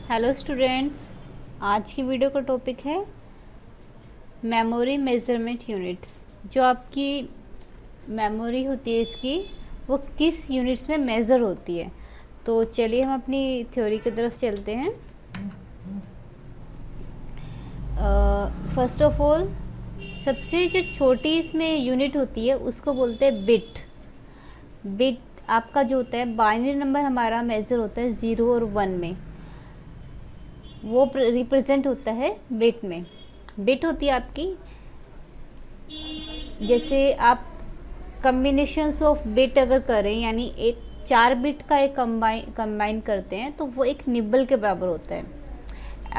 Hello students, आज की video का टॉपिक है मेमोरी मेजरमेंट यूनिट्स। जो आपकी मेमोरी होती है इसकी, वो किस यूनिट्स में मेज़र होती है। तो चलिए हम अपनी थ्योरी की तरफ चलते हैं। फर्स्ट ऑफ ऑल, सबसे जो छोटी इसमें यूनिट होती है उसको बोलते हैं बिट। बिट आपका जो होता है, बाइनरी नंबर हमारा मेज़र होता है 0 और 1 में, वो रिप्रेजेंट होता है बिट में। बिट होती है आपकी, जैसे आप कम्बिनेशंस ऑफ बिट अगर करें, यानी एक 4 बिट का एक कंबाइन करते हैं तो वो एक निबल के बराबर होता है।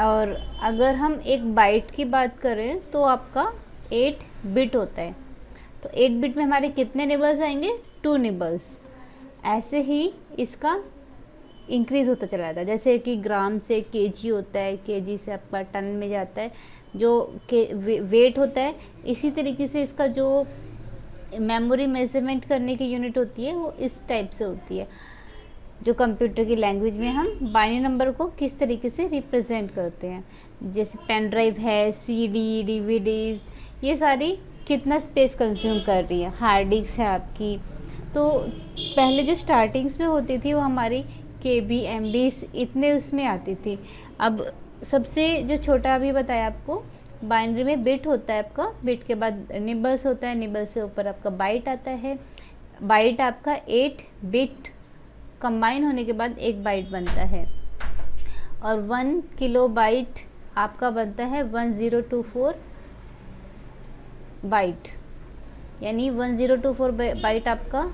और अगर हम एक बाइट की बात करें तो आपका 8 बिट होता है। तो 8 बिट में हमारे कितने निबल्स आएंगे? 2 निबल्स। ऐसे ही इसका इंक्रीज़ होता चला जाता है, जैसे कि ग्राम से केजी होता है, केजी से आपका टन में जाता है, जो वेट होता है। इसी तरीके से इसका जो मेमोरी मेजरमेंट करने की यूनिट होती है वो इस टाइप से होती है। जो कंप्यूटर की लैंग्वेज में हम बाइनरी नंबर को किस तरीके से रिप्रेजेंट करते हैं, जैसे पेन ड्राइव है, सीडी, डीवीडीज, ये सारी कितना स्पेस कंज्यूम कर रही है, हार्ड डिस्क है आपकी। तो पहले जो स्टार्टिंग्स में होती थी वो हमारी केबी, एमबी इतने उसमें आती थी। अब सबसे जो छोटा अभी बताया आपको, बाइनरी में बिट होता है आपका, बिट के बाद निबल्स होता है, निबल से ऊपर आपका बाइट आता है। बाइट आपका 8 बिट कंबाइन होने के बाद एक बाइट बनता है, और 1 किलो बाइट आपका बनता है 1024 बाइट, यानी 1024 बाइट आपका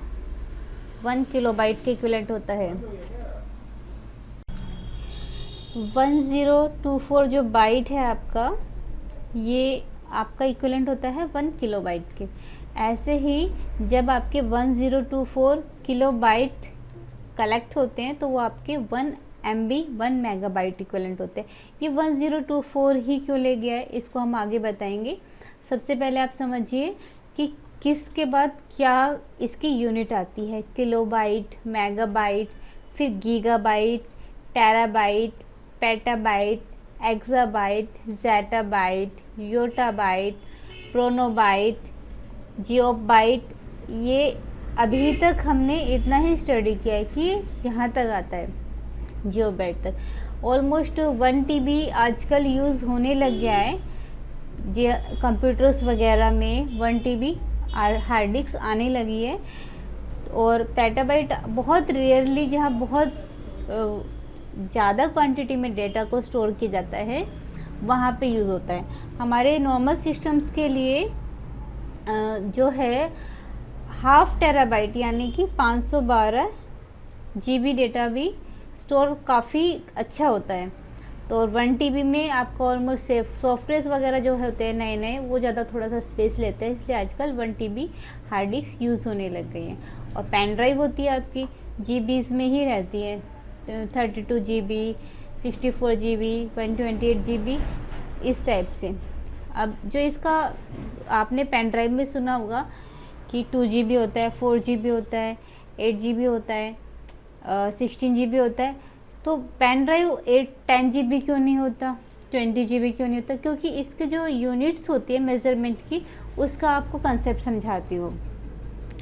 1 किलो बाइट के इक्विवेलेंट होता है। 1024 जो बाइट है आपका, ये आपका इक्विवेलेंट होता है 1 किलो बाइट के। ऐसे ही जब आपके 1024 किलो बाइट कलेक्ट होते हैं तो वो आपके 1 MB 1 मेगाबाइट इक्विवेलेंट होते हैं। ये 1024 ही क्यों ले गया है, इसको हम आगे बताएंगे। सबसे पहले आप समझिए कि किसके बाद क्या इसकी यूनिट आती है। किलोबाइट, मेगाबाइट, फिर gigabyte, terabyte, petabyte, exabyte, zettabyte, yottabyte, brontobyte, geopbyte. ये अभी तक हमने इतना ही स्टडी किया है कि यहाँ तक आता है, जियोबाइट तक। ऑलमोस्ट 1 TB आजकल यूज़ होने लग गया है, जी कंप्यूटर्स वगैरह में 1 TB हार्ड डिस्क आने लगी है। और पेटाबाइट बहुत रेयरली, जहाँ बहुत ज़्यादा क्वांटिटी में डेटा को स्टोर किया जाता है, वहाँ पे यूज़ होता है। हमारे नॉर्मल सिस्टम्स के लिए जो है 1/2 टेराबाइट यानी कि 512 GB डेटा भी स्टोर काफ़ी अच्छा होता है। तो 1 TB में आपको ऑलमोस्ट सॉफ्टवेयर वगैरह जो होते हैं नए नए, वो ज़्यादा थोड़ा सा स्पेस लेते हैं, इसलिए आजकल 1 TB हार्ड डिस्क यूज़ होने लग गई हैं। और पेन ड्राइव होती है आपकी जीबीज़ में ही रहती है, 32 GB, 64 GB, 128 GB, इस टाइप से। अब जो इसका आपने पेन ड्राइव में सुना होगा कि 2 GB होता है, 4 GB होता है, 8 GB होता है, 16 GB होता है। तो पेन ड्राइव 10 GB क्यों नहीं होता, 20 GB क्यों नहीं होता? क्योंकि इसके जो यूनिट्स होती है मेज़रमेंट की, उसका आपको कंसेप्ट समझाती हूँ।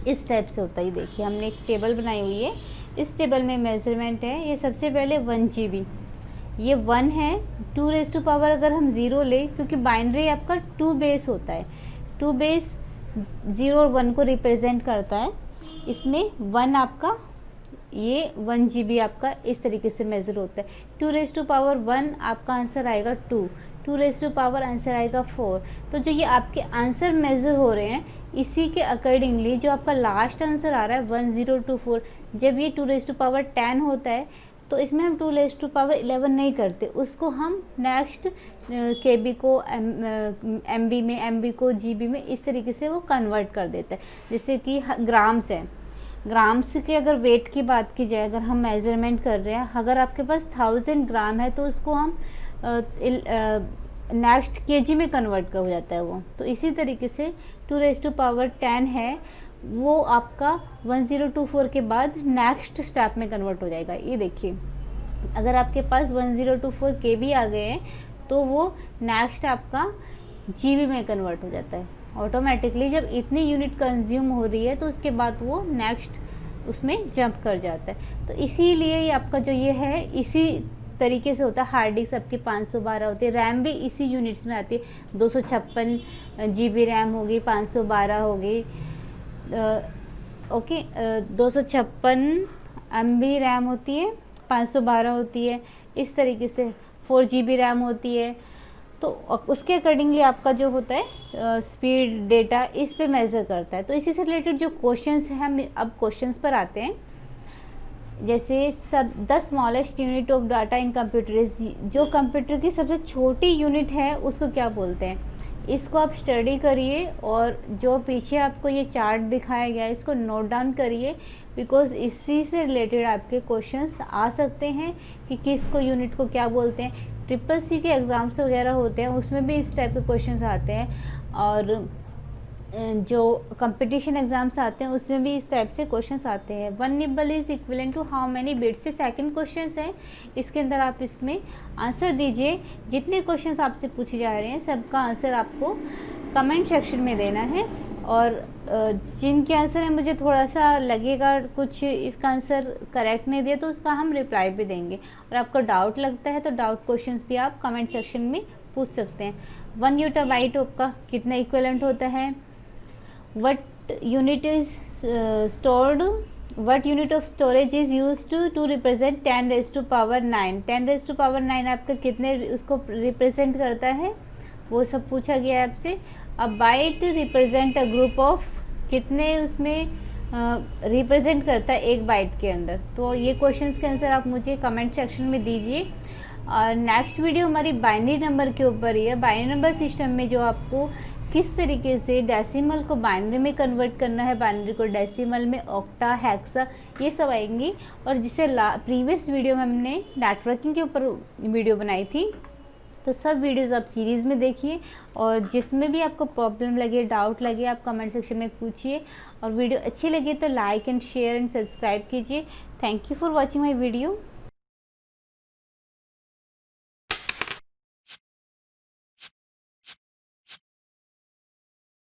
इस टाइप से होता है। देखिए हमने एक टेबल बनाई हुई है, इस टेबल में मेज़रमेंट है। ये सबसे पहले 1 GB, ये 1 है। 2 रेज़ टू पावर अगर हम 0 ले, क्योंकि बाइनरी आपका 2 बेस होता है, 2 बेस 0 और 1 को रिप्रेजेंट करता है। इसमें 1 आपका, ये 1 GB आपका इस तरीके से मेज़र होता है। 2 रेज़ टू पावर 1 आपका आंसर आएगा 2, 2 रेज़ टू पावर आंसर आएगा 4। तो जो ये आपके आंसर मेज़र हो रहे हैं, इसी के अकॉर्डिंगली जो आपका लास्ट आंसर आ रहा है 1024, जब ये 2 रेज़ टू पावर 10 होता है तो इसमें हम 2 रेज़ टू पावर 11 नहीं करते, उसको हम नेक्स्ट KB को MB में, MB को GB में, इस तरीके से वो कन्वर्ट कर देते हैं। जैसे कि ग्राम्स है, ग्राम्स के अगर वेट की बात की जाए, अगर हम मेज़रमेंट कर रहे हैं, अगर आपके पास 1000 ग्राम है तो उसको हम नेक्स्ट केजी में कन्वर्ट हो जाता है वो। तो इसी तरीके से 2 रेज़ टू पावर 10 है, वो आपका 1024 के बाद नेक्स्ट स्टेप में कन्वर्ट हो जाएगा। ये देखिए अगर आपके पास 1024 KB आ गए हैं तो वो नेक्स्ट आपका GB में कन्वर्ट हो जाता है ऑटोमेटिकली। जब इतनी यूनिट कंज्यूम हो रही है तो उसके बाद वो नेक्स्ट उसमें जंप कर जाता है। तो इसीलिए ये आपका जो ये है इसी तरीके से होता है। हार्ड डिस्क आपकी 512 होती है, रैम भी इसी यूनिट्स में आती है। 256 GB रैम होगी, 512 होगी, ओके 256 MB रैम होती है, 512 होती है, इस तरीके से 4 GB रैम होती है। तो उसके अकॉर्डिंगली आपका जो होता है स्पीड डेटा इस पे मेज़र करता है। तो इसी से रिलेटेड जो क्वेश्चंस हैं, हम अब क्वेश्चंस पर आते हैं। जैसे the smallest unit of data in computer is, जो कंप्यूटर की सबसे छोटी यूनिट है उसको क्या बोलते हैं, इसको आप स्टडी करिए और जो पीछे आपको ये चार्ट दिखाया गया है इसको नोट डाउन करिए, बिकॉज इसी से रिलेटेड आपके क्वेश्चंस आ सकते हैं कि किसको यूनिट को क्या बोलते हैं। CCC के एग्ज़ाम्स वगैरह होते हैं उसमें भी इस टाइप के क्वेश्चंस आते हैं, और जो कंपटीशन एग्ज़ाम्स आते हैं उसमें भी इस टाइप से क्वेश्चंस आते हैं। 1 nibble is equivalent to how many bits, से सेकंड क्वेश्चन है। इसके अंदर आप इसमें आंसर दीजिए। जितने क्वेश्चंस आपसे पूछे जा रहे हैं सबका आंसर आपको कमेंट सेक्शन में देना है, और जिनके आंसर है मुझे थोड़ा सा लगेगा कुछ इसका आंसर करेक्ट नहीं दिया तो उसका हम रिप्लाई भी देंगे। और आपको डाउट लगता है तो डाउट क्वेश्चंस भी आप कमेंट सेक्शन में पूछ सकते हैं। 1 यूटाबाइट आपका कितना इक्विवेलेंट होता है, what unit of storage is used to represent 10 raised to power 9, 10 raised to power 9 आपका कितने उसको रिप्रेजेंट करता है वो सब पूछा गया है आपसे। अब byte represent a group of, कितने उसमें रिप्रेजेंट करता है एक बाइट के अंदर। तो ये क्वेश्चंस के आंसर आप मुझे कमेंट सेक्शन में दीजिए। और नेक्स्ट वीडियो हमारी बाइनरी नंबर के ऊपर ही है। बाइनरी नंबर सिस्टम में जो आपको किस तरीके से डेसिमल को बाइनरी में कन्वर्ट करना है, बाइनरी को डेसिमल में, ऑक्टा, हेक्सा, ये सब आएंगी। और जिसे प्रीवियस वीडियो में हमने नेटवर्किंग के ऊपर वीडियो बनाई थी, तो सब वीडियोस आप सीरीज़ में देखिए, और जिसमें भी आपको प्रॉब्लम लगे, डाउट लगे, आप कमेंट सेक्शन में पूछिए। और वीडियो अच्छी लगे तो like and share and subscribe कीजिए। Thank you for watching my video.